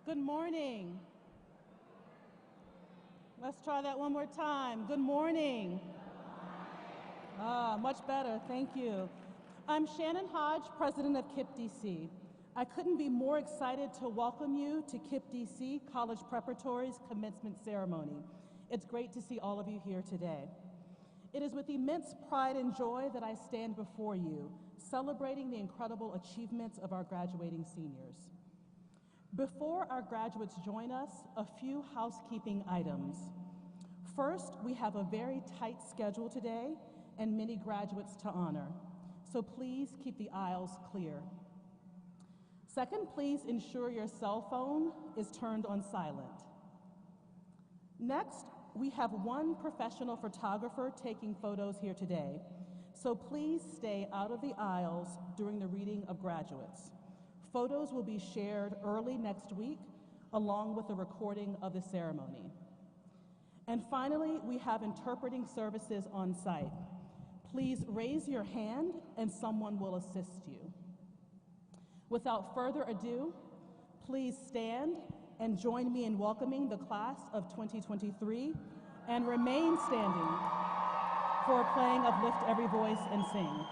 Good morning. Let's try that one more time. Good morning. Much better, thank you. I'm Shannon Hodge, president of KIPP DC. I couldn't be more excited to welcome you to KIPP DC College Preparatory's commencement ceremony. It's great to see all of you here today. It is with immense pride and joy that I stand before you, celebrating the incredible achievements of our graduating seniors. Before our graduates join us, a few housekeeping items. First, we have a very tight schedule today and many graduates to honor, so please keep the aisles clear. Second, please ensure your cell phone is turned on silent. Next, we have one professional photographer taking photos here today, so please stay out of the aisles during the reading of graduates. Photos will be shared early next week, along with a recording of the ceremony. And finally, we have interpreting services on site. Please raise your hand and someone will assist you. Without further ado, please stand and join me in welcoming the class of 2023 and remain standing for a playing of Lift Every Voice and Sing.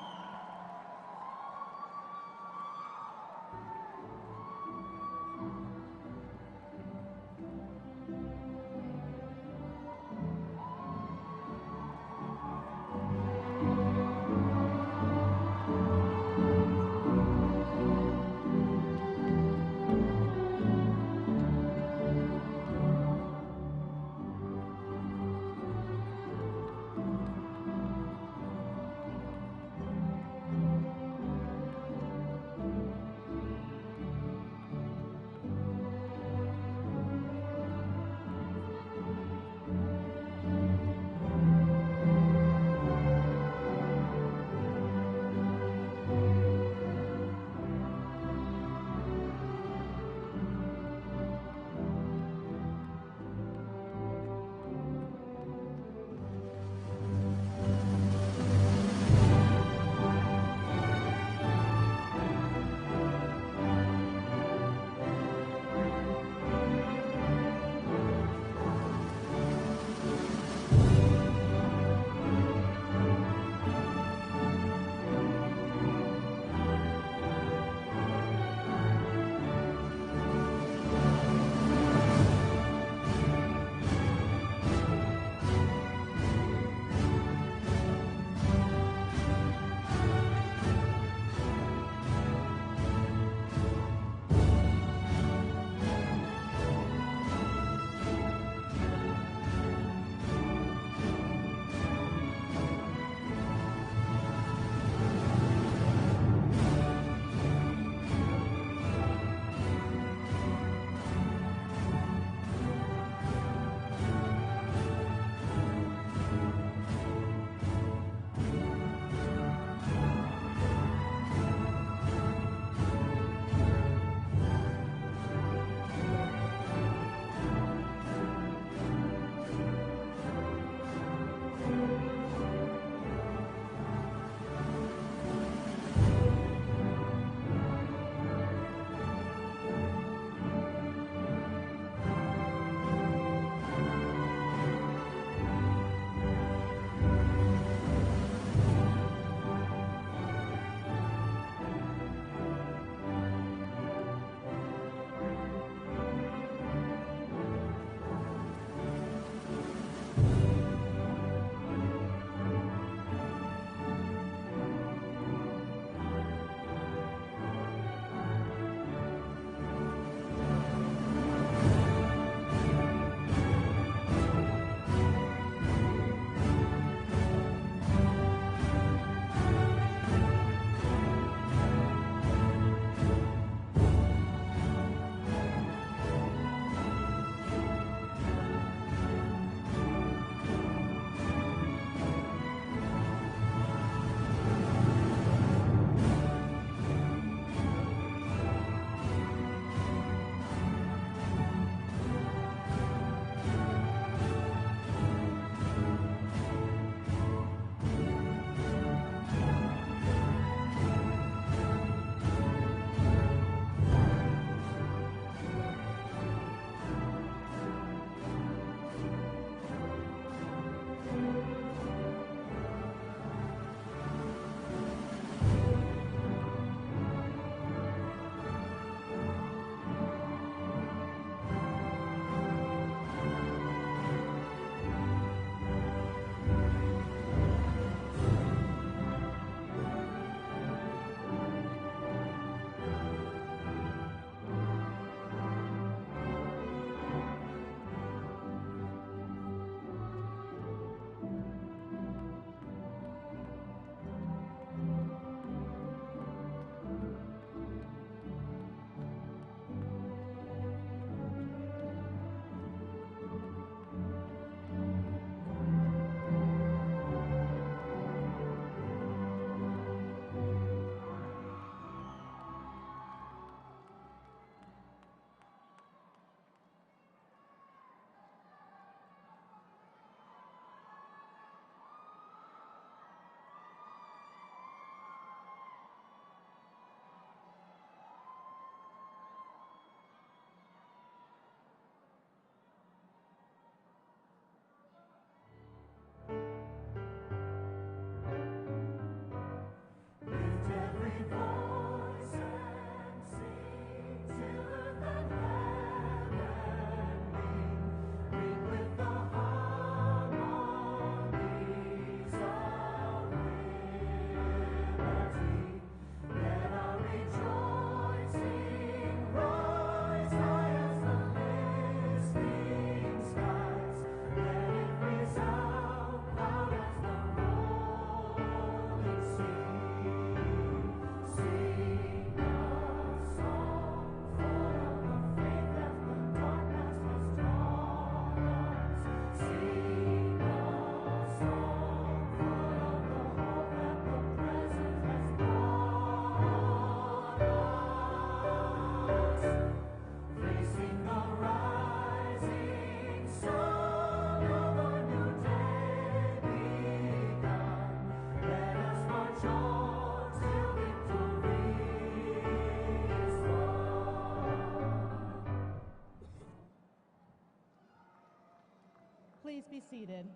please be seated.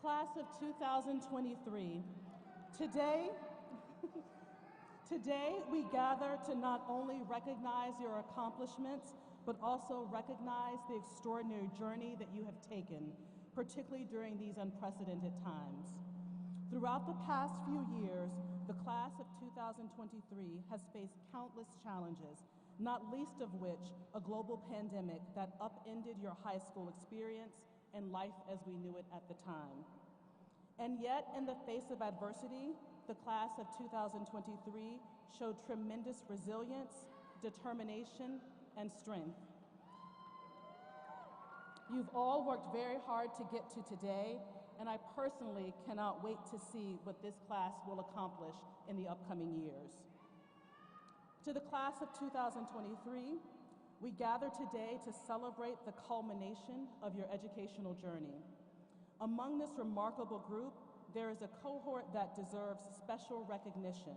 Class of 2023, today we gather to not only recognize your accomplishments, but also recognize the extraordinary journey that you have taken, particularly during these unprecedented times. Throughout the past few years, the class of 2023 has faced countless challenges, not least of which a global pandemic that upended your high school experience and life as we knew it at the time. And yet, in the face of adversity, the class of 2023 showed tremendous resilience, determination, and strength. You've all worked very hard to get to today, and I personally cannot wait to see what this class will accomplish in the upcoming years. To the class of 2023, we gather today to celebrate the culmination of your educational journey. Among this remarkable group, there is a cohort that deserves special recognition.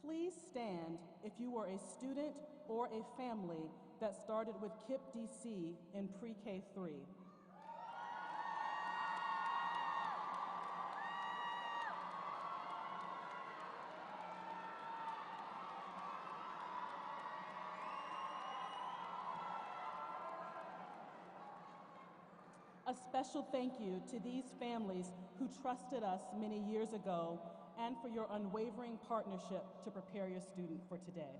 Please stand if you were a student or a family that started with KIPP DC in pre-K 3. A special thank you to these families who trusted us many years ago and for your unwavering partnership to prepare your student for today.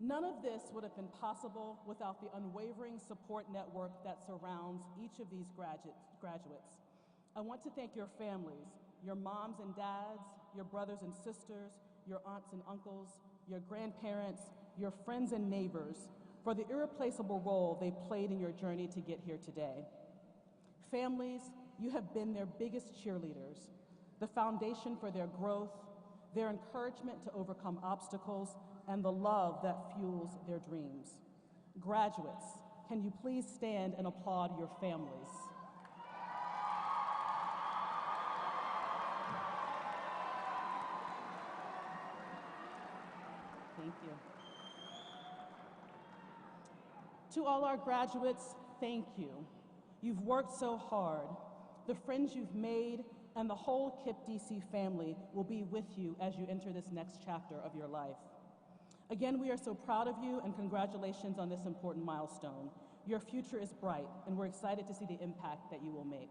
None of this would have been possible without the unwavering support network that surrounds each of these graduates. I want to thank your families, your moms and dads, your brothers and sisters, your aunts and uncles, your grandparents, your friends and neighbors, for the irreplaceable role they played in your journey to get here today. Families, you have been their biggest cheerleaders, the foundation for their growth, their encouragement to overcome obstacles, and the love that fuels their dreams. Graduates, can you please stand and applaud your families? Thank you. To all our graduates, thank you. You've worked so hard. The friends you've made and the whole KIPP DC family will be with you as you enter this next chapter of your life. Again, we are so proud of you and congratulations on this important milestone. Your future is bright and we're excited to see the impact that you will make.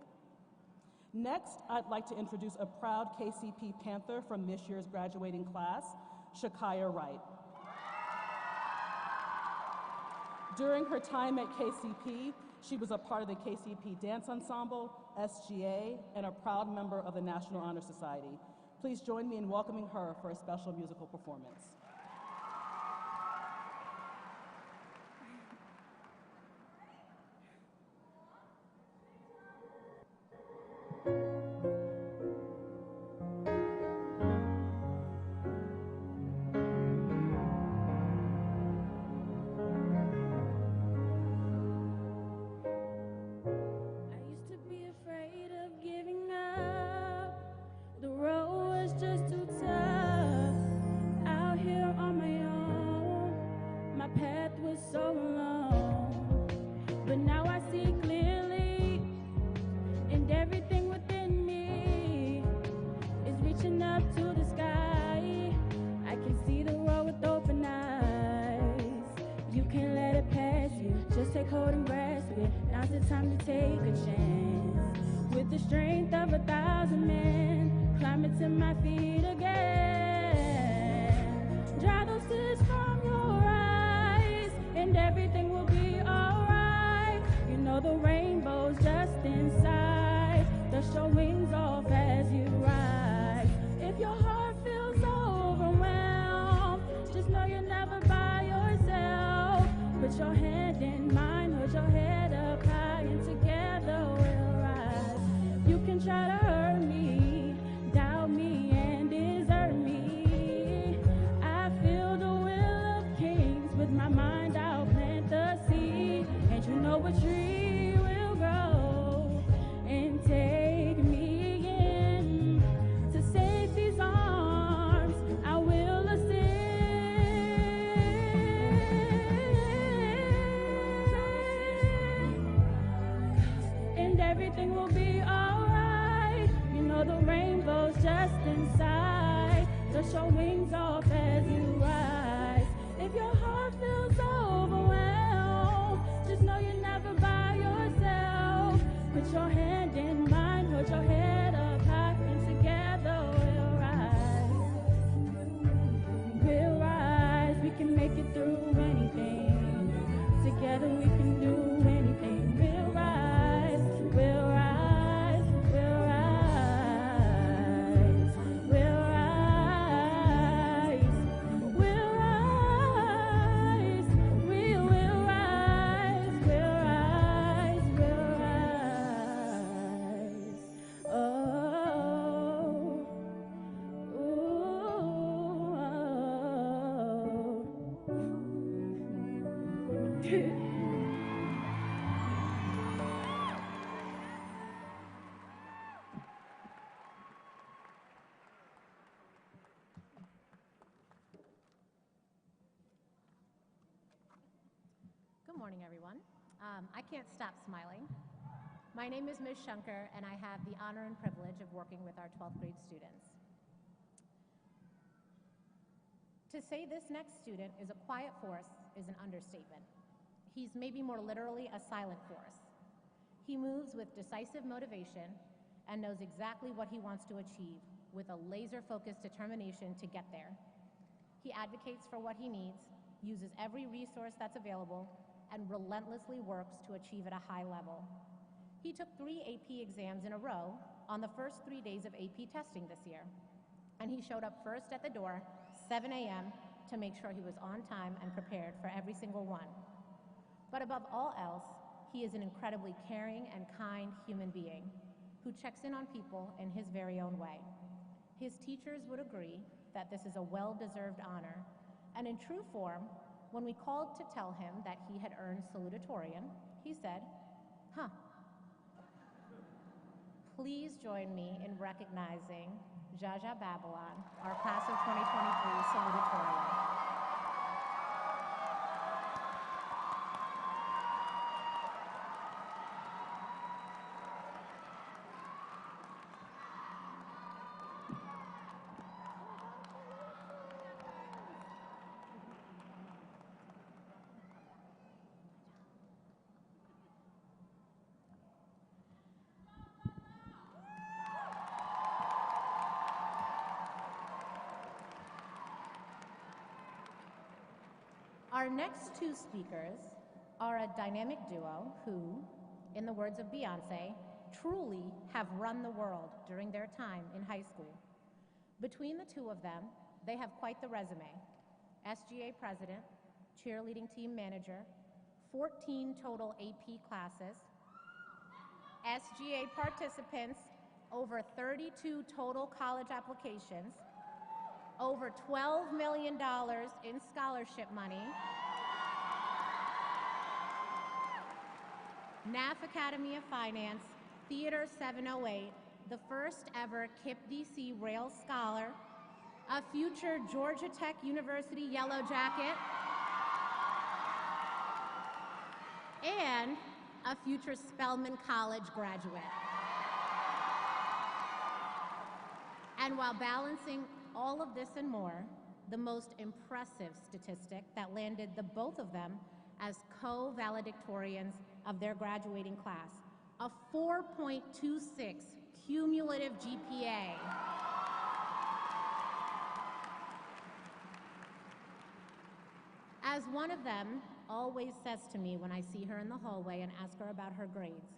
Next, I'd like to introduce a proud KCP Panther from this year's graduating class, Shakaya Wright. During her time at KCP, she was a part of the KCP Dance Ensemble, SGA, and a proud member of the National Honor Society. Please join me in welcoming her for a special musical performance. With my mind, I'll plant the seed, and you know a tree will grow. Good morning, everyone. I can't stop smiling. My name is Ms. Shunker, and I have the honor and privilege of working with our 12th grade students. To say this next student is a quiet force is an understatement. He's maybe more literally a silent force. He moves with decisive motivation and knows exactly what he wants to achieve with a laser-focused determination to get there. He advocates for what he needs, uses every resource that's available, and relentlessly works to achieve at a high level. He took 3 AP exams in a row on the first 3 days of AP testing this year, and he showed up first at the door, 7 a.m., to make sure he was on time and prepared for every single one. But above all else, he is an incredibly caring and kind human being who checks in on people in his very own way. His teachers would agree that this is a well-deserved honor, and in true form, when we called to tell him that he had earned Salutatorian, he said, "Huh." Please join me in recognizing Jaja Babylon, our class of 2023 Salutatorian. Our next 2 speakers are a dynamic duo who, in the words of Beyonce, truly have run the world during their time in high school. Between the 2 of them, they have quite the resume. SGA president, cheerleading team manager, 14 total AP classes, SGA participants, over 32 total college applications, over $12 million in scholarship money, NAF Academy of Finance, Theater 708, the first ever KIPP DC Rail Scholar, a future Georgia Tech University Yellow Jacket, and a future Spelman College graduate. And while balancing all of this and more, the most impressive statistic that landed the both of them as co-valedictorians of their graduating class, a 4.26 cumulative GPA. As one of them always says to me when I see her in the hallway and ask her about her grades,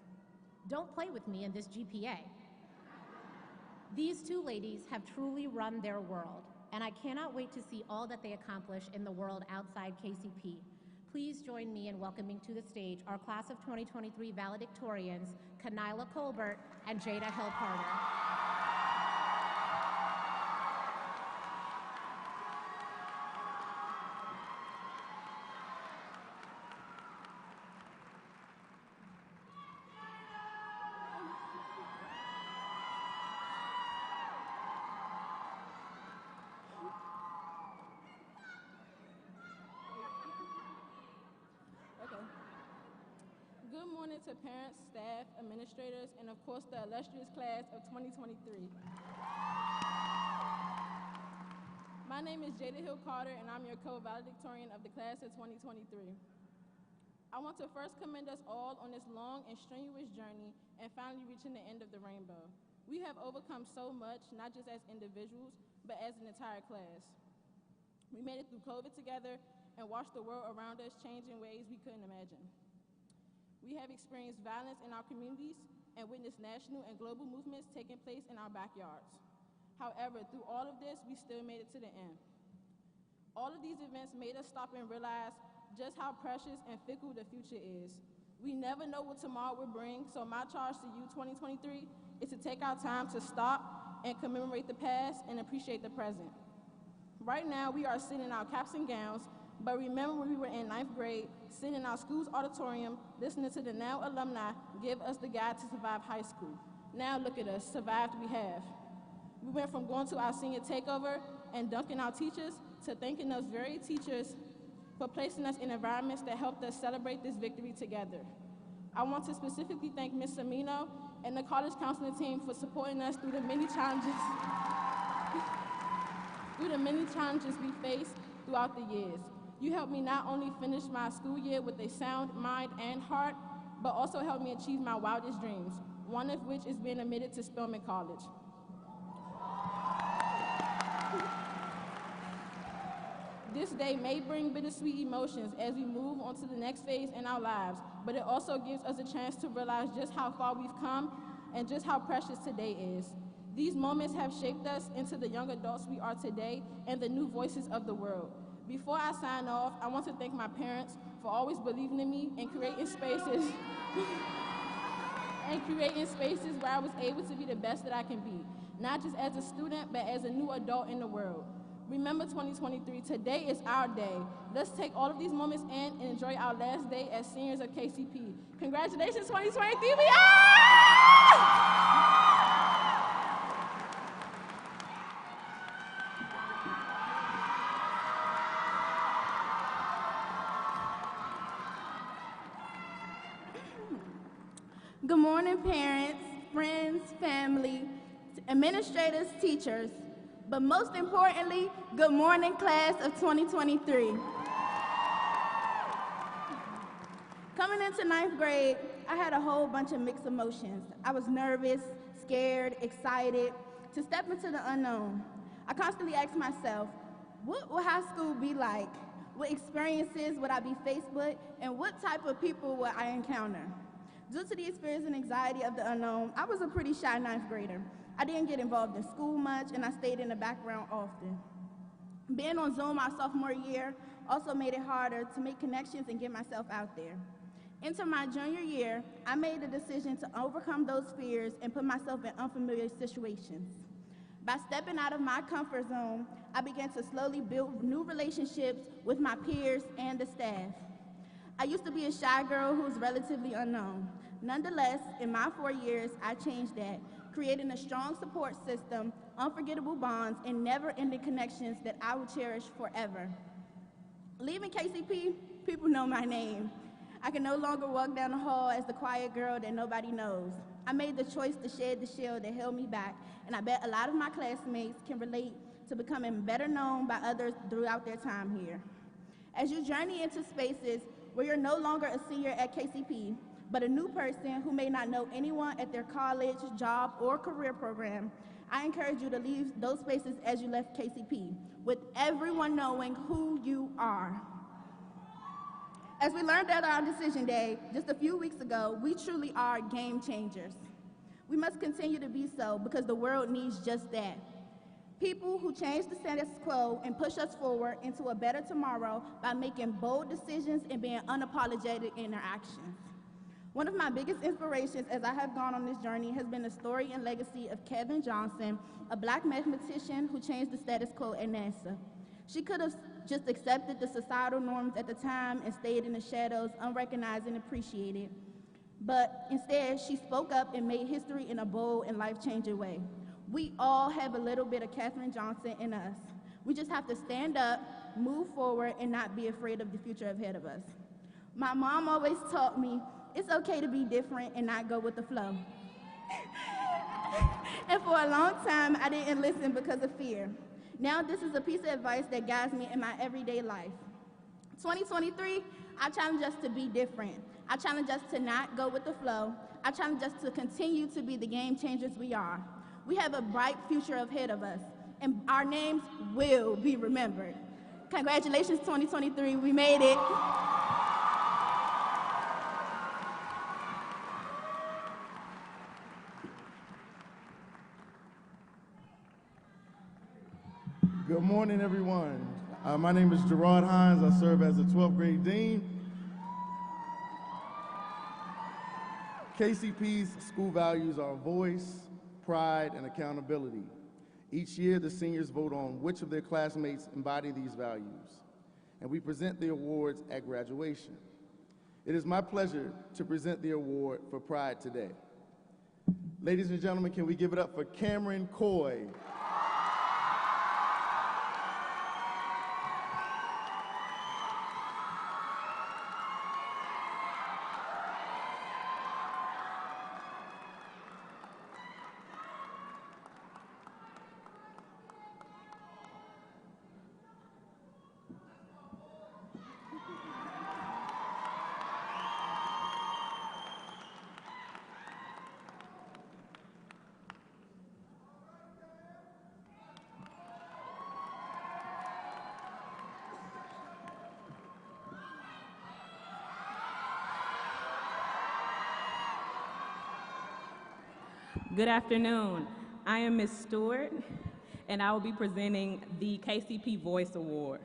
"Don't play with me in this GPA." These 2 ladies have truly run their world, and I cannot wait to see all that they accomplish in the world outside KCP. Please join me in welcoming to the stage our class of 2023 valedictorians, Kanila Colbert and Jada Hill-Carter. Good morning to parents, staff, administrators, and of course the illustrious class of 2023. My name is Jada Hill-Carter, and I'm your co-valedictorian of the class of 2023. I want to first commend us all on this long and strenuous journey and finally reaching the end of the rainbow. We have overcome so much, not just as individuals, but as an entire class. We made it through COVID together and watched the world around us change in ways we couldn't imagine. We have experienced violence in our communities and witnessed national and global movements taking place in our backyards. However, through all of this, we still made it to the end. All of these events made us stop and realize just how precious and fickle the future is. We never know what tomorrow will bring, so my charge to you, 2023, is to take our time to stop and commemorate the past and appreciate the present. Right now, we are sitting in our caps and gowns, But remember when we were in 9th grade, sitting in our school's auditorium, listening to the now alumni give us the guide to survive high school. Now look at us, survived we have. We went from going to our senior takeover and dunking our teachers to thanking those very teachers for placing us in environments that helped us celebrate this victory together. I want to specifically thank Ms. Semino and the college counseling team for supporting us through the many challenges we faced throughout the years. You helped me not only finish my school year with a sound mind and heart, but also helped me achieve my wildest dreams, one of which is being admitted to Spelman College. This day may bring bittersweet emotions as we move on to the next phase in our lives, but it also gives us a chance to realize just how far we've come and just how precious today is. These moments have shaped us into the young adults we are today and the new voices of the world. Before I sign off, I want to thank my parents for always believing in me and creating spaces where I was able to be the best that I can be, not just as a student, but as a new adult in the world. Remember 2023, today is our day. Let's take all of these moments in and enjoy our last day as seniors of KCP. Congratulations, 2023, we are! Good morning, parents, friends, family, administrators, teachers, but most importantly, good morning, class of 2023. Coming into 9th grade, I had a whole bunch of mixed emotions. I was nervous, scared, excited to step into the unknown. I constantly asked myself, what will high school be like? What experiences would I be faced with? And what type of people would I encounter? Due to the experience and anxiety of the unknown, I was a pretty shy 9th grader. I didn't get involved in school much, and I stayed in the background often. Being on Zoom my sophomore year also made it harder to make connections and get myself out there. Into my junior year, I made the decision to overcome those fears and put myself in unfamiliar situations. By stepping out of my comfort zone, I began to slowly build new relationships with my peers and the staff. I used to be a shy girl who was relatively unknown. Nonetheless, in my 4 years, I changed that, creating a strong support system, unforgettable bonds, and never-ending connections that I will cherish forever. Leaving KCP, people know my name. I can no longer walk down the hall as the quiet girl that nobody knows. I made the choice to shed the shell that held me back, and I bet a lot of my classmates can relate to becoming better known by others throughout their time here. As you journey into spaces where you're no longer a senior at KCP, but a new person who may not know anyone at their college, job, or career program, I encourage you to leave those spaces as you left KCP, with everyone knowing who you are. As we learned at our decision day just a few weeks ago, we truly are game changers. We must continue to be so because the world needs just that. People who change the status quo and push us forward into a better tomorrow by making bold decisions and being unapologetic in their actions. One of my biggest inspirations as I have gone on this journey has been the story and legacy of Kevin Johnson, a Black mathematician who changed the status quo at NASA. She could have just accepted the societal norms at the time and stayed in the shadows, unrecognized and appreciated. But instead, she spoke up and made history in a bold and life-changing way. We all have a little bit of Katherine Johnson in us. We just have to stand up, move forward, and not be afraid of the future ahead of us. My mom always taught me it's okay to be different and not go with the flow. And for a long time, I didn't listen because of fear. Now this is a piece of advice that guides me in my everyday life. 2023, I challenge us to be different. I challenge us to not go with the flow. I challenge us to continue to be the game changers we are. We have a bright future ahead of us, and our names will be remembered. Congratulations, 2023, we made it. Good morning, everyone. My name is Gerard Hines. I serve as the 12th grade dean. KCP's school values are voice, pride, and accountability. Each year, the seniors vote on which of their classmates embody these values. and we present the awards at graduation. It is my pleasure to present the award for Pride today. Ladies and gentlemen, can we give it up for Cameron Coy? Good afternoon. I am Ms. Stewart, and I will be presenting the KCP Voice Award.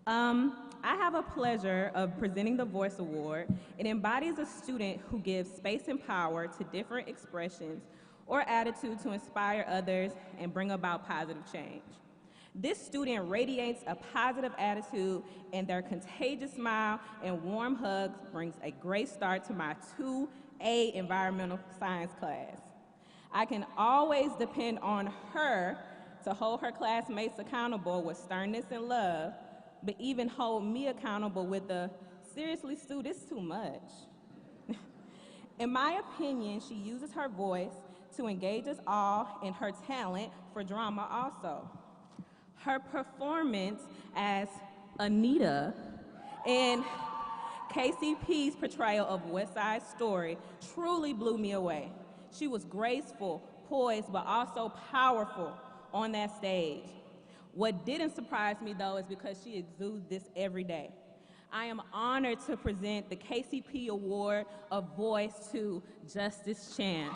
I have a pleasure of presenting the Voice Award. It embodies a student who gives space and power to different expressions or attitude to inspire others and bring about positive change. This student radiates a positive attitude, and their contagious smile and warm hugs brings a great start to my 2A environmental science class. I can always depend on her to hold her classmates accountable with sternness and love, but even hold me accountable with the, seriously, Stu, this is too much. In my opinion, she uses her voice to engage us all, and her talent for drama also. Her performance as Anita in KCP's portrayal of West Side Story truly blew me away. She was graceful, poised, but also powerful on that stage. What didn't surprise me, though, is because she exudes this every day. I am honored to present the KCP Award of Voice to Justice Chan.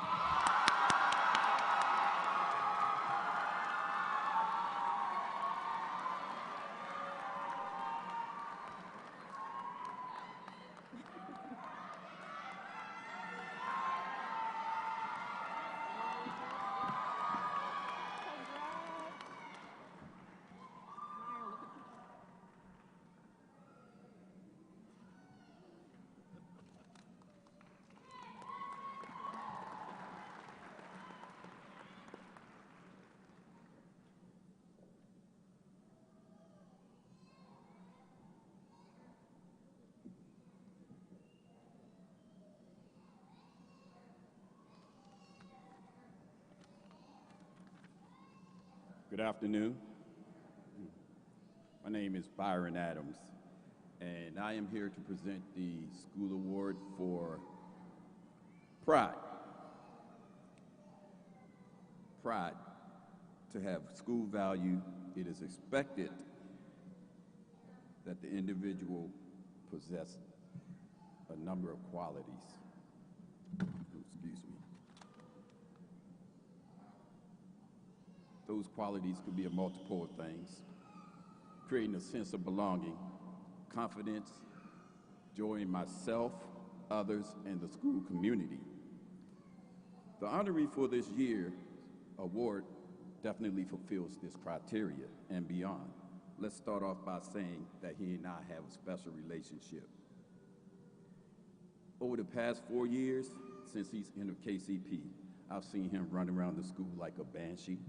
Good afternoon. My name is Byron Adams, and I am here to present the school award for Pride. Pride. To have school value, it is expected that the individual possess a number of qualities. Excuse me. Those qualities could be a multiple of things: creating a sense of belonging, confidence, joy in myself, others, and the school community. The honoree for this year's award definitely fulfills this criteria and beyond. Let's start off by saying that he and I have a special relationship. Over the past 4 years, since he's entered KCP, I've seen him run around the school like a banshee,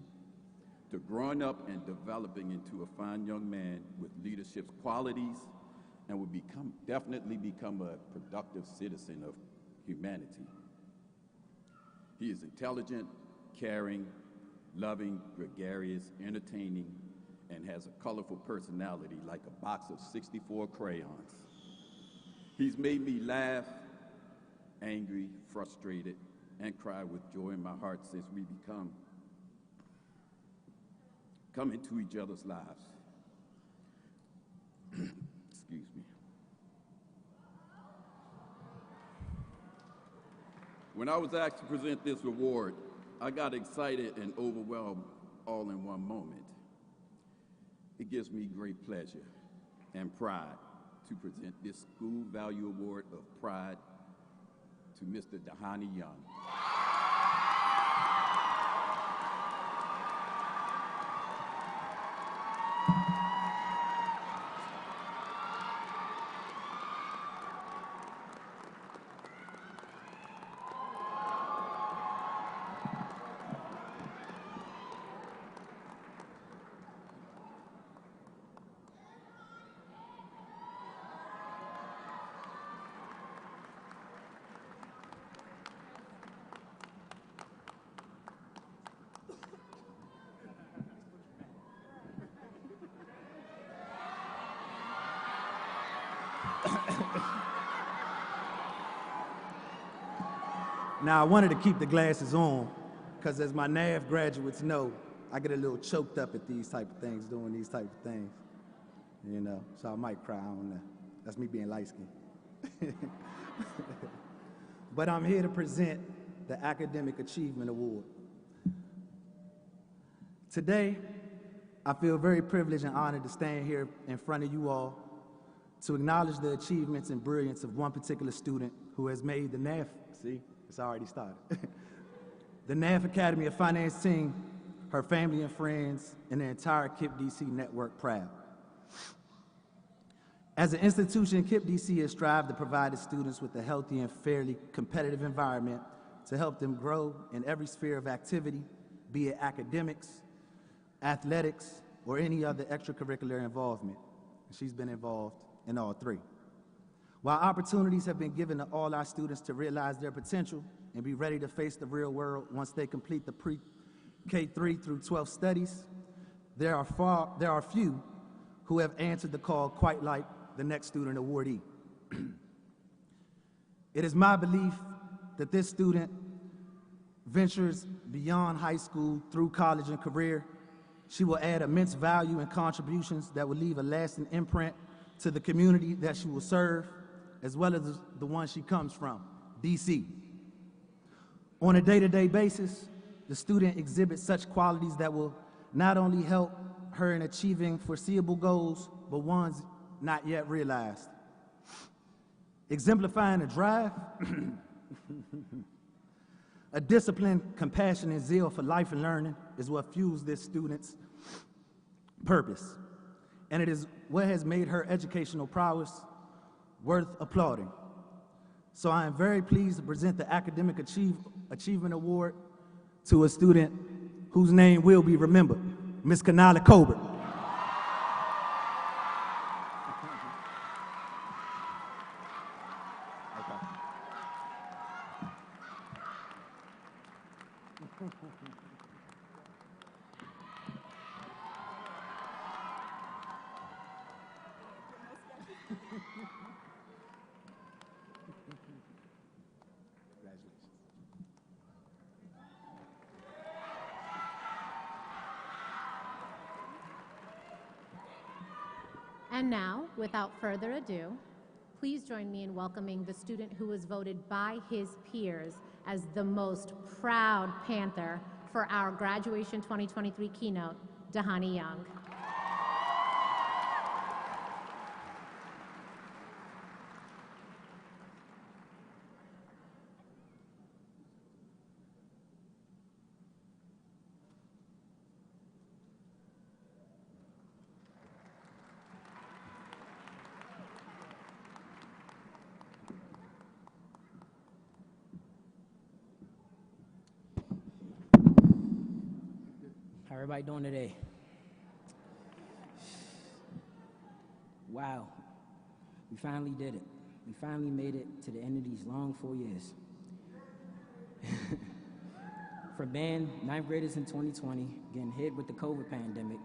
to growing up and developing into a fine young man with leadership qualities and will definitely become a productive citizen of humanity. He is intelligent, caring, loving, gregarious, entertaining, and has a colorful personality like a box of 64 crayons. He's made me laugh, angry, frustrated, and cry with joy in my heart since we come into each other's lives. Excuse me. When I was asked to present this award, I got excited and overwhelmed all in one moment. It gives me great pleasure and pride to present this School Value Award of Pride to Mr. Dahani Young. Now, I wanted to keep the glasses on, because as my NAV graduates know, I get a little choked up at these type of things, doing these type of things, you know, so I might cry, I don't know. That's me being light-skinned. But I'm here to present the Academic Achievement Award. Today, I feel very privileged and honored to stand here in front of you all to acknowledge the achievements and brilliance of one particular student who has made the NAF, see, it's already started, the NAF Academy of Finance team, her family and friends, and the entire KIPP DC network proud. As an institution, KIPP DC has strived to provide its students with a healthy and fairly competitive environment to help them grow in every sphere of activity, be it academics, athletics, or any other extracurricular involvement. She's been involved in all three. While opportunities have been given to all our students to realize their potential and be ready to face the real world once they complete the pre-K3 through 12 studies, there are few who have answered the call quite like the next student awardee. It is my belief that this student ventures beyond high school through college and career. She will add immense value and contributions that will leave a lasting imprint to the community that she will serve, as well as the one she comes from, DC. On a day-to-day basis, the student exhibits such qualities that will not only help her in achieving foreseeable goals, but ones not yet realized. Exemplifying a drive, a discipline, compassion, and zeal for life and learning is what fuels this student's purpose. And it is what has made her educational prowess worth applauding. So I am very pleased to present the Academic Achievement Award to a student whose name will be remembered, Ms. Kanala Colbert. And now, without further ado, please join me in welcoming the student who was voted by his peers as the most proud Panther for our graduation 2023 keynote, Dahani Young. How everybody doing today? Wow, we finally did it. We finally made it to the end of these long 4 years. For being ninth graders in 2020, getting hit with the COVID pandemic,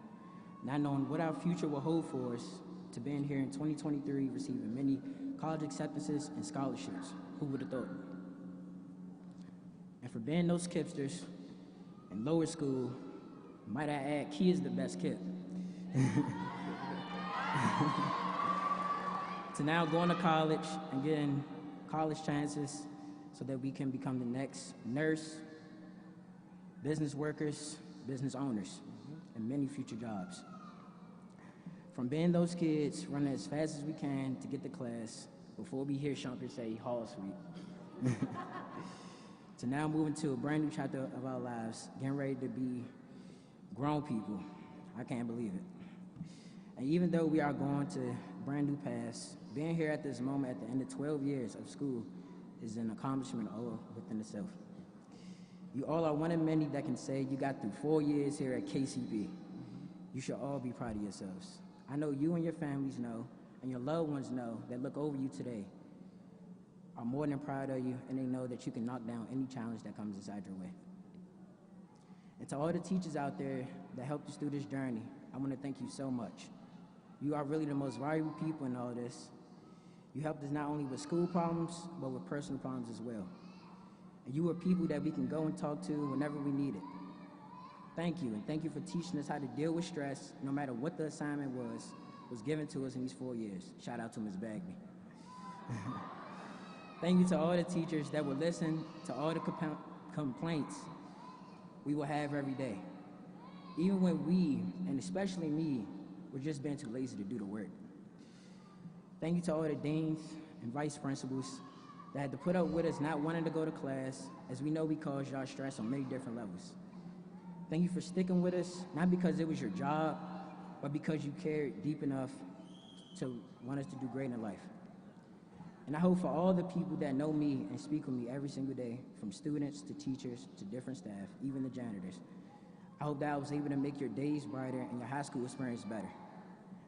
not knowing what our future will hold for us, to being here in 2023, receiving many college acceptances and scholarships. Who would have thought? And for being those KIPPsters in lower school, might I add, Key is the best KIPP. To now going to college and getting college chances so that we can become the next nurse, business workers, business owners, and many future jobs. From being those kids running as fast as we can to get to class before we hear Shumpert say Hall Sweep, to now moving to a brand new chapter of our lives, getting ready to be grown people. I can't believe it. And even though we are going to brand new paths, being here at this moment at the end of 12 years of school is an accomplishment all within itself. You all are one of many that can say you got through 4 years here at KCP. You should all be proud of yourselves. I know you and your families know, and your loved ones know, that look over you today, are more than proud of you, and they know that you can knock down any challenge that comes inside your way. And to all the teachers out there that helped us through this journey, I want to thank you so much. You are really the most valuable people in all this. You helped us not only with school problems, but with personal problems as well. And you were people that we can go and talk to whenever we need it. Thank you, and thank you for teaching us how to deal with stress, no matter what the assignment was given to us in these 4 years. Shout out to Ms. Bagby. Thank you to all the teachers that would listen to all the complaints we will have every day. Even when we, and especially me, were just being too lazy to do the work. Thank you to all the deans and vice principals that had to put up with us not wanting to go to class, as we know we caused y'all stress on many different levels. Thank you for sticking with us, not because it was your job, but because you cared deep enough to want us to do great in life. And I hope for all the people that know me and speak with me every single day, from students to teachers to different staff, even the janitors, I hope that I was able to make your days brighter and your high school experience better.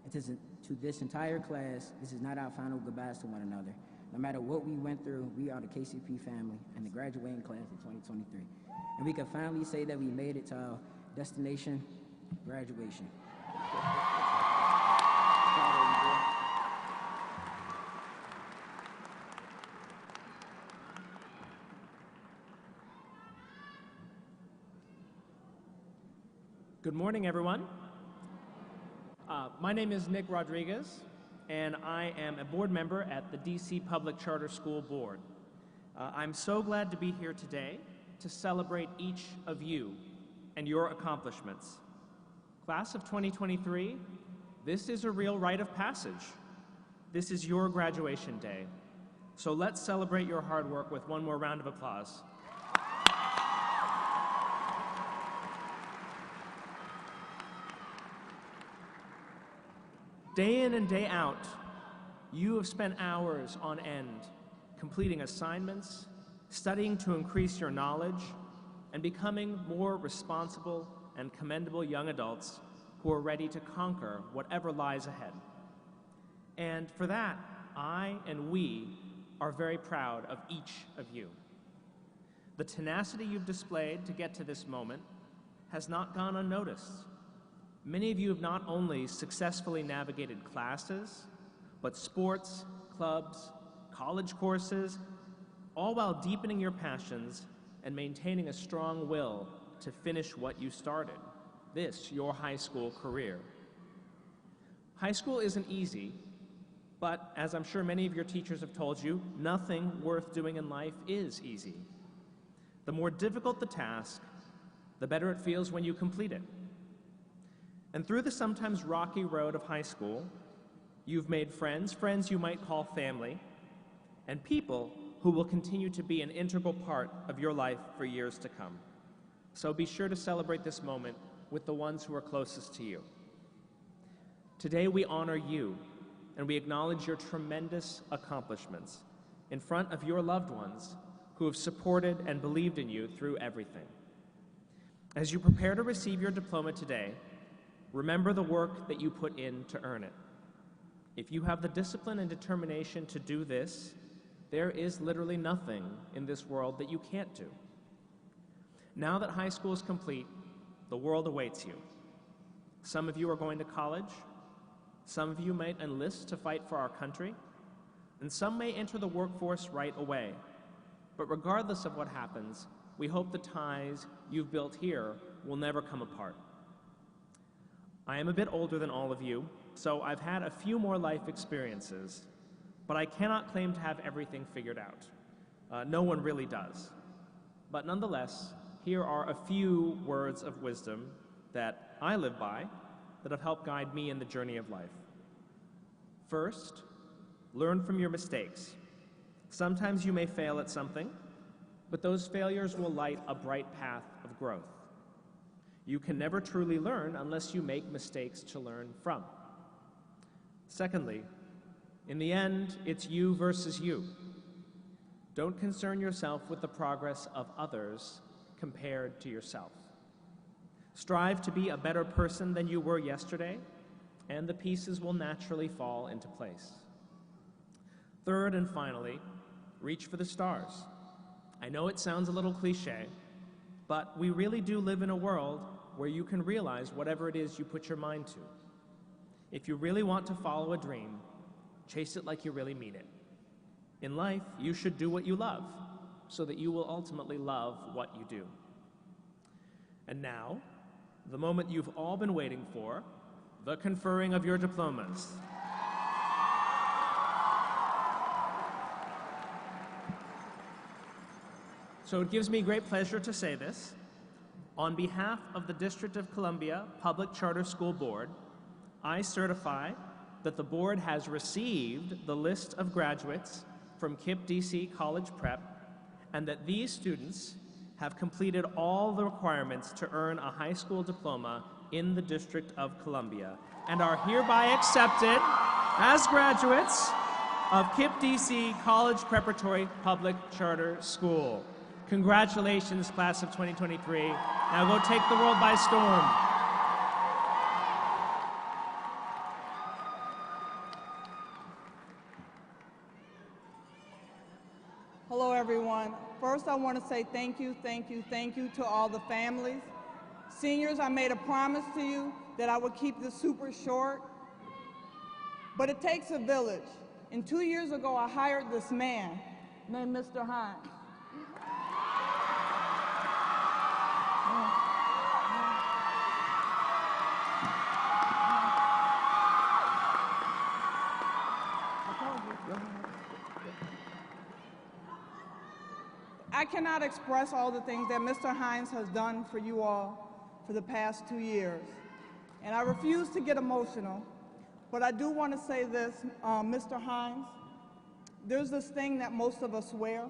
And to this entire class, this is not our final goodbyes to one another. No matter what we went through, we are the KCP family and the graduating class of 2023. And we can finally say that we made it to our destination, graduation. Good morning, everyone. My name is Nick Rodriguez, and I am a board member at the DC Public Charter School Board. I'm so glad to be here today to celebrate each of you and your accomplishments. Class of 2023, this is a real rite of passage. This is your graduation day. So let's celebrate your hard work with one more round of applause. Day in and day out, you have spent hours on end completing assignments, studying to increase your knowledge, and becoming more responsible and commendable young adults who are ready to conquer whatever lies ahead. And for that, I and we are very proud of each of you. The tenacity you've displayed to get to this moment has not gone unnoticed. Many of you have not only successfully navigated classes, but sports, clubs, college courses, all while deepening your passions and maintaining a strong will to finish what you started, this, your high school career. High school isn't easy, but as I'm sure many of your teachers have told you, nothing worth doing in life is easy. The more difficult the task, the better it feels when you complete it. And through the sometimes rocky road of high school, you've made friends you might call family, and people who will continue to be an integral part of your life for years to come. So be sure to celebrate this moment with the ones who are closest to you. Today we honor you, and we acknowledge your tremendous accomplishments in front of your loved ones who have supported and believed in you through everything. As you prepare to receive your diploma today, remember the work that you put in to earn it. If you have the discipline and determination to do this, there is literally nothing in this world that you can't do. Now that high school is complete, the world awaits you. Some of you are going to college, some of you might enlist to fight for our country, and some may enter the workforce right away. But regardless of what happens, we hope the ties you've built here will never come apart. I am a bit older than all of you, so I've had a few more life experiences, but I cannot claim to have everything figured out. No one really does. But nonetheless, here are a few words of wisdom that I live by that have helped guide me in the journey of life. First, learn from your mistakes. Sometimes you may fail at something, but those failures will light a bright path of growth. You can never truly learn unless you make mistakes to learn from. Secondly, in the end, it's you versus you. Don't concern yourself with the progress of others compared to yourself. Strive to be a better person than you were yesterday, and the pieces will naturally fall into place. Third and finally, reach for the stars. I know it sounds a little cliche, but we really do live in a world where you can realize whatever it is you put your mind to. If you really want to follow a dream, Chase it like you really mean it. In life, you should do what you love, so that you will ultimately love what you do. And now, the moment you've all been waiting for, the conferring of your diplomas. So it gives me great pleasure to say this. On behalf of the District of Columbia Public Charter School Board, I certify that the board has received the list of graduates from KIPP DC College Prep, and that these students have completed all the requirements to earn a high school diploma in the District of Columbia, and are hereby accepted as graduates of KIPP DC College Preparatory Public Charter School. Congratulations, class of 2023. Now go take the world by storm. Hello, everyone. First, I want to say thank you to all the families. Seniors, I made a promise to you that I would keep this super short, but it takes a village. And 2 years ago, I hired this man named Mr. Hines. I cannot express all the things that Mr. Hines has done for you all for the past 2 years. And I refuse to get emotional, but I do want to say this, Mr. Hines, there's this thing that most of us wear.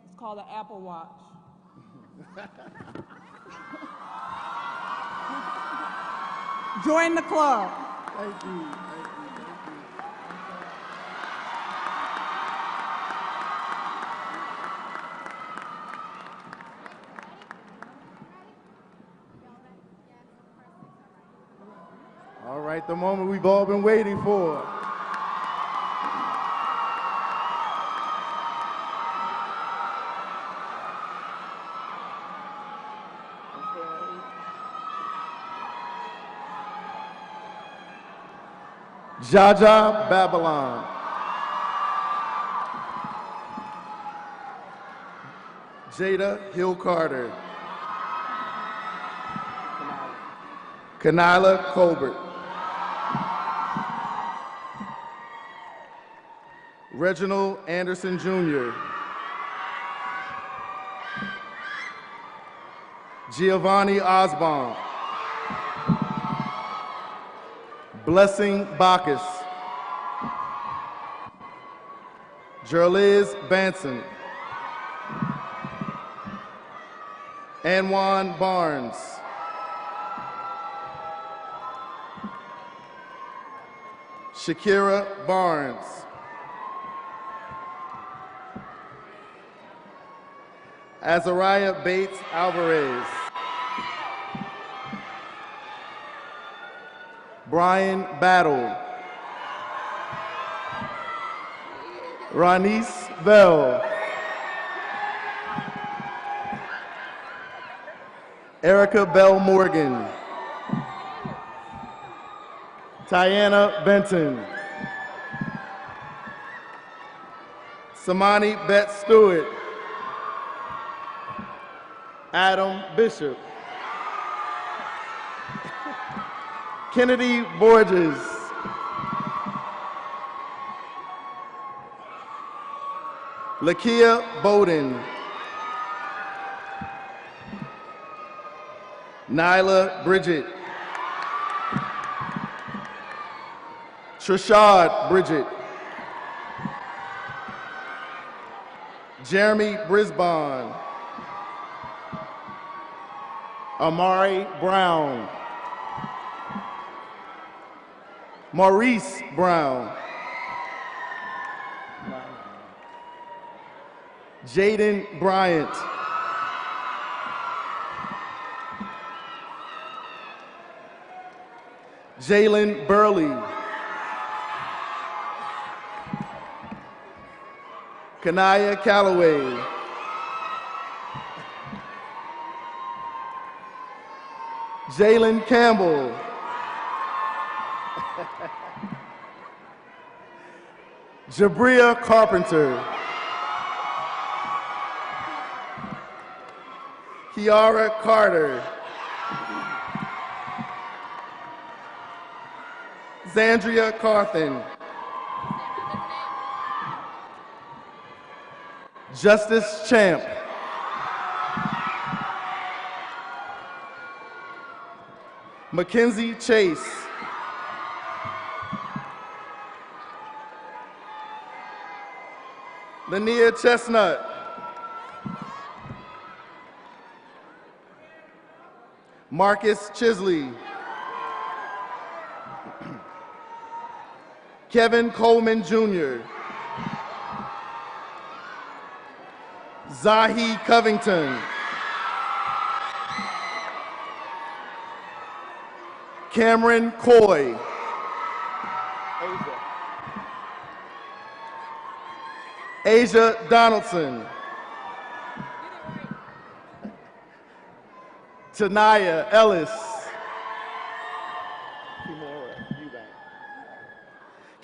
It's called an Apple Watch. Join the club. Thank you. All right, the moment we've all been waiting for. Jaja Babylon. Jada Hill Carter. Kanila Colbert. Reginald Anderson Jr. Giovanni Osborne. Blessing Bacchus. Jerliz Banson. Anwan Barnes. Shakira Barnes. Azariah Bates Alvarez. Brian Battle. Ronice Bell. Erica Bell Morgan. Tiana Benton. Samani Beth Stewart. Adam Bishop. Kennedy Borges. Lakia Bowden. Nyla Bridget. Trishad Bridget. Jeremy Brisbane. Amari Brown. Maurice Brown. Jaden Bryant. Jalen Burley. Kanaya Calloway. Jalen Campbell. Jabria Carpenter. Kiara Carter. Zandria Carthen. Justice Champ. Mackenzie Chase. Lania Chestnut. Marcus Chisley. Kevin Coleman Jr. Zahi Covington. Cameron Coy. Asia Donaldson. Tanaya Ellis.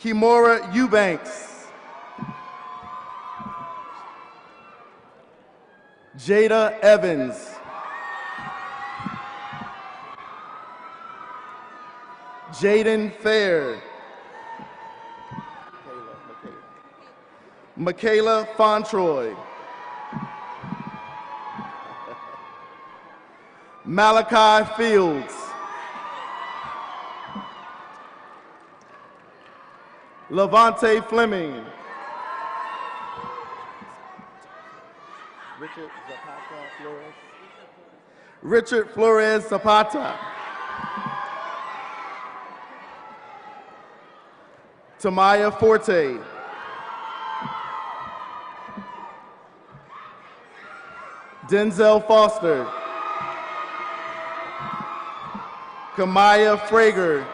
Kimora Eubanks. Jada Evans. Jaden Fair. Michaela Fontroy. Malachi Fields. Levante Fleming. Richard Flores Zapata. Tamaya Forte. Denzel Foster. Kamaya Frager.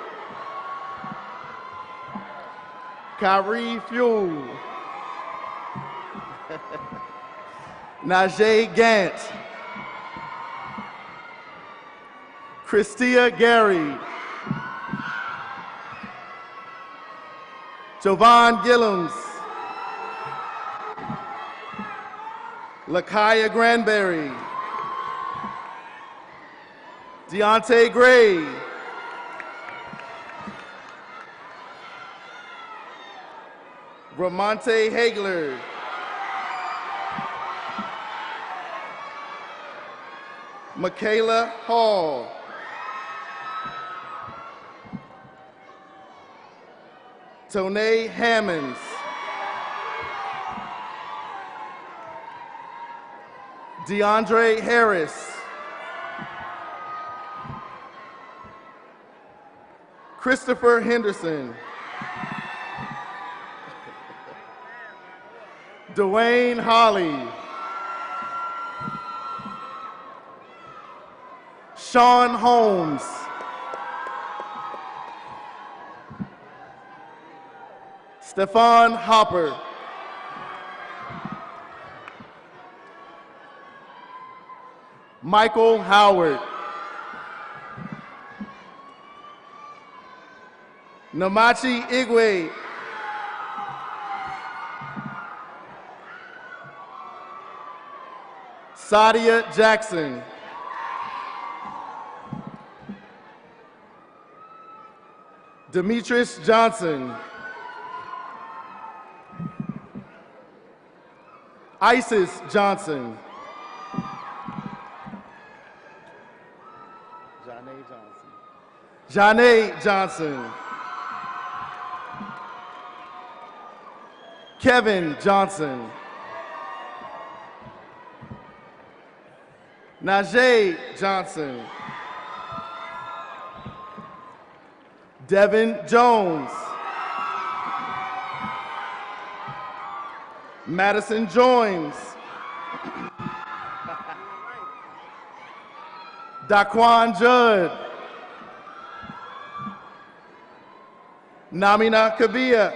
Kyrie Fuel. Najee Gant. Christia Gary. Jovan Gillums. Lakaya Granberry. Deontay Gray. Ramonte Hagler. Michaela Hall. Tone Hammonds. DeAndre Harris. Christopher Henderson. Dwayne Holly. Sean Holmes. Stefan Hopper. Michael Howard. Namachi Igwe. Sadia Jackson. Demetrius Johnson. Isis Johnson. Janae Johnson. Kevin Johnson. Najee Johnson. Devin Jones. Madison Joins. Daquan Judd. Namina Kabia.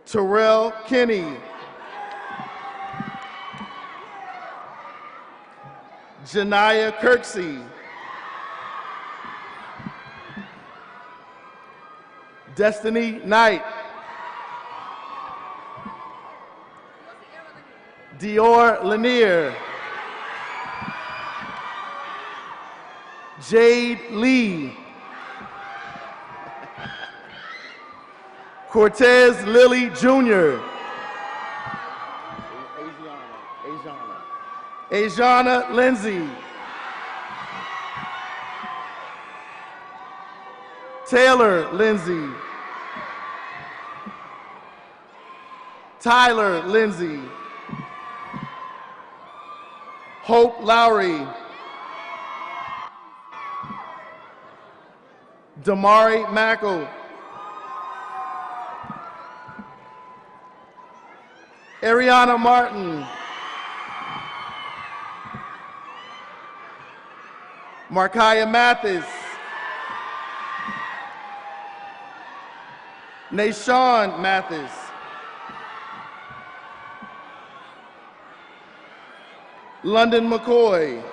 Terrell Kinney. Janiyah Kirksey. Destiny Knight. Dior Lanier. Jade Lee. Cortez Lilly Jr. Ajana Lindsay. Taylor Lindsay. Tyler Lindsay. Hope Lowry. Damari Mackle. Ariana Martin. Markiah Mathis. Nashawn Mathis. London McCoy.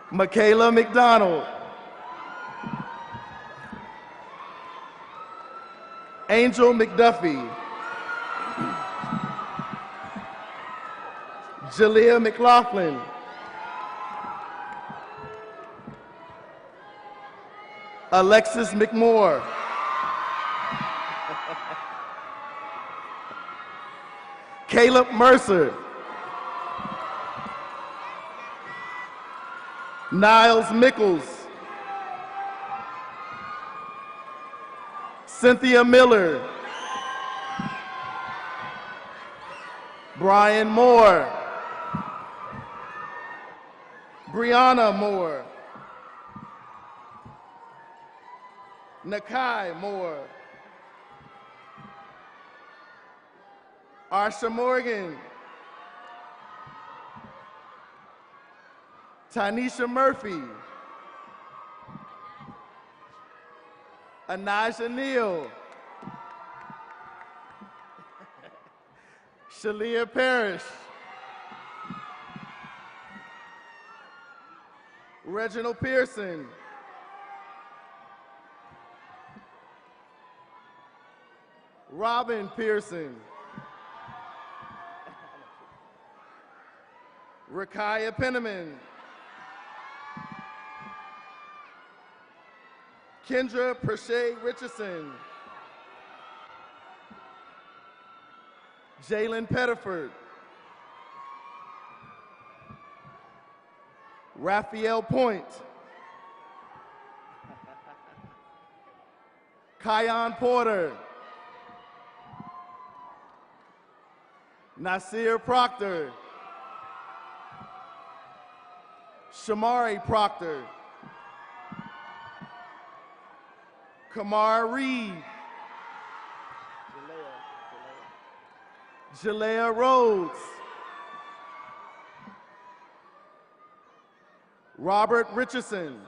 Michaela McDonald. Angel McDuffie. Jalea McLaughlin. Alexis McMore. Caleb Mercer. Niles Mickles. Cynthia Miller. Brian Moore. Brianna Moore. Nakai Moore. Arsha Morgan. Tanisha Murphy. Anaja Neal. Shalia Parrish. Reginald Pearson. Robin Pearson. Rakaya Penniman. Kendra Perche Richardson. Jalen Pettiford. Raphael Point. Kion Porter. Nasir Proctor. Shamari Proctor. Kamar Reed. Jalea Rhodes. Robert Richardson.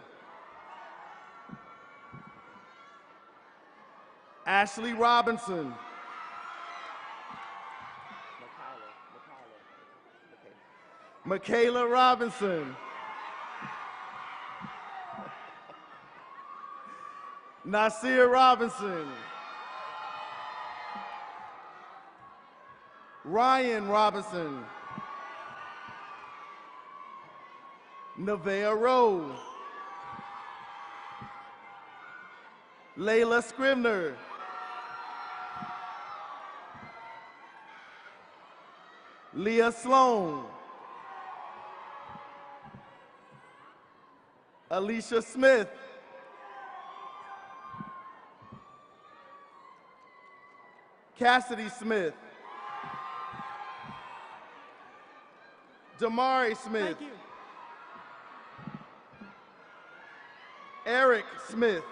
Ashley Robinson. Michaela Robinson. Nasir Robinson. Ryan Robinson. Nevaeh Rowe. Layla Scrivener. Leah Sloan. Alicia Smith. Cassidy Smith. Damari Smith. Thank you. Eric Smith.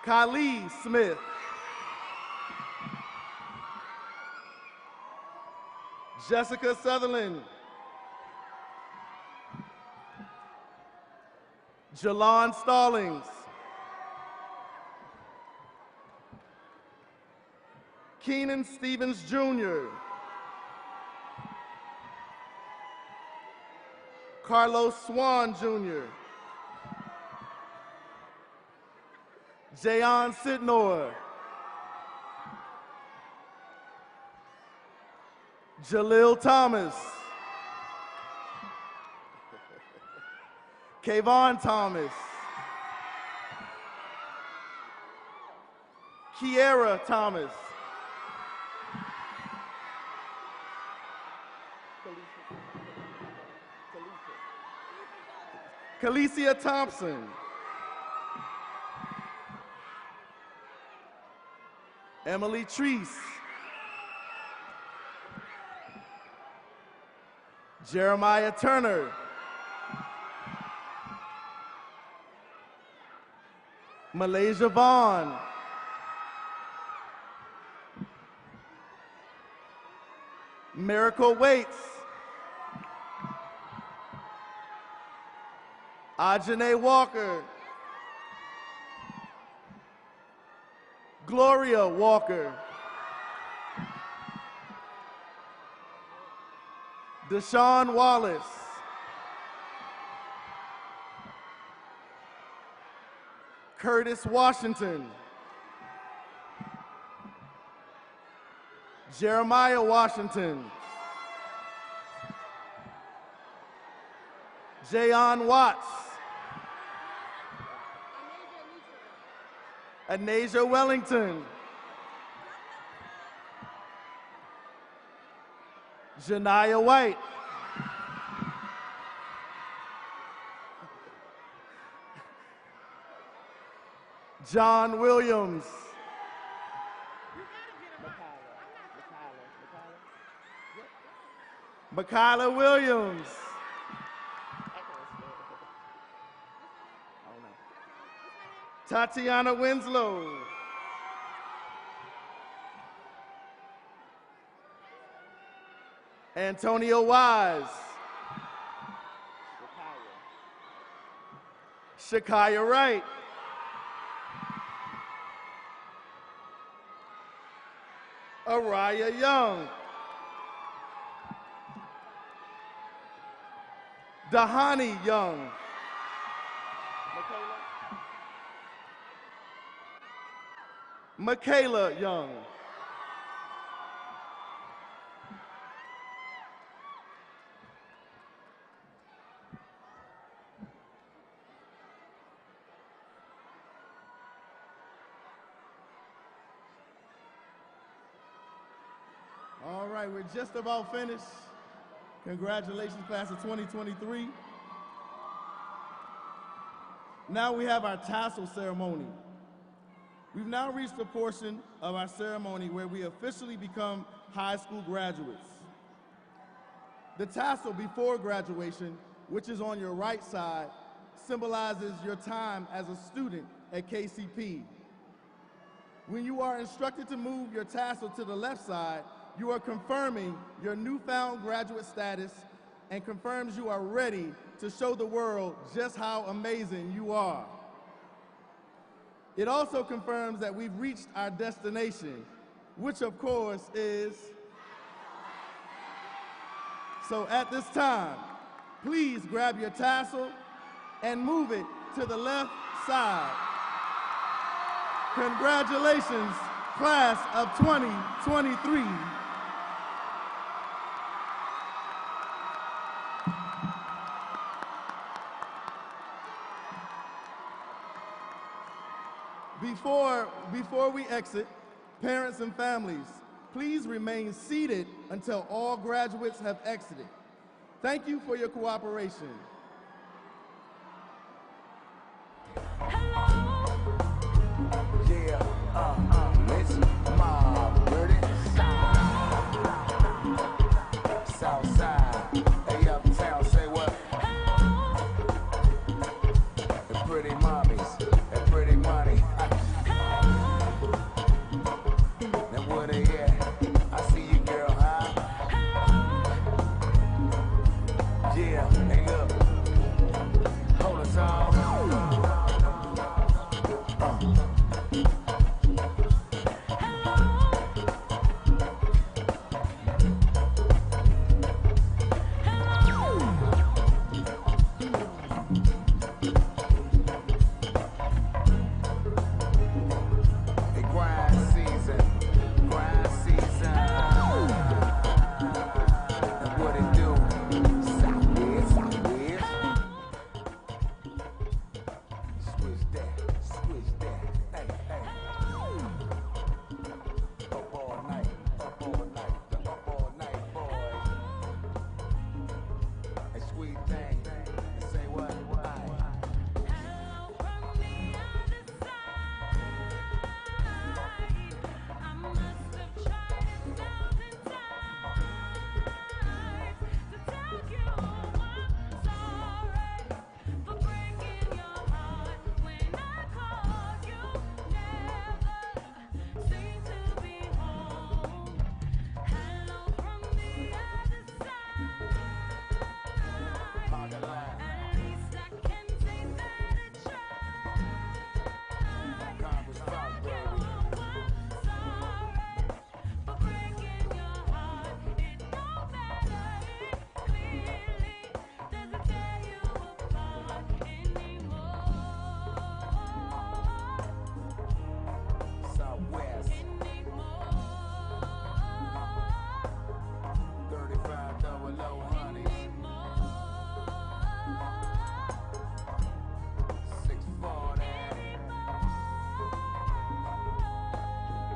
Kylie Smith. Jessica Sutherland. Jalon Stallings. Keenan Stevens Jr. Carlos Swan, Jr. Jayon Sidnor. Jalil Thomas. Kayvon Thomas. Kiera Thomas. Kalicia Thompson. Emily Treese. Jeremiah Turner. Malaysia Vaughn. Miracle Waits. Ajane Walker. Gloria Walker. Deshaun Wallace. Curtis Washington. Jeremiah Washington. Jayon Watts. Anasia Wellington. Janiyah White. John Williams. Makayla Williams. Tatiana Winslow. Antonio Wise. Shakaya Wright. Araya Young. Dahani Young. Michaela Young. All right, we're just about finished. Congratulations, class of 2023. Now we have our tassel ceremony. We've now reached the portion of our ceremony where we officially become high school graduates. The tassel before graduation, which is on your right side, symbolizes your time as a student at KCP. When you are instructed to move your tassel to the left side, you are confirming your newfound graduate status and confirms you are ready to show the world just how amazing you are. It also confirms that we've reached our destination, which of course is... So at this time, please grab your tassel and move it to the left side. Congratulations, class of 2023. Before we exit, parents and families, please remain seated until all graduates have exited. Thank you for your cooperation. Hello. Yeah,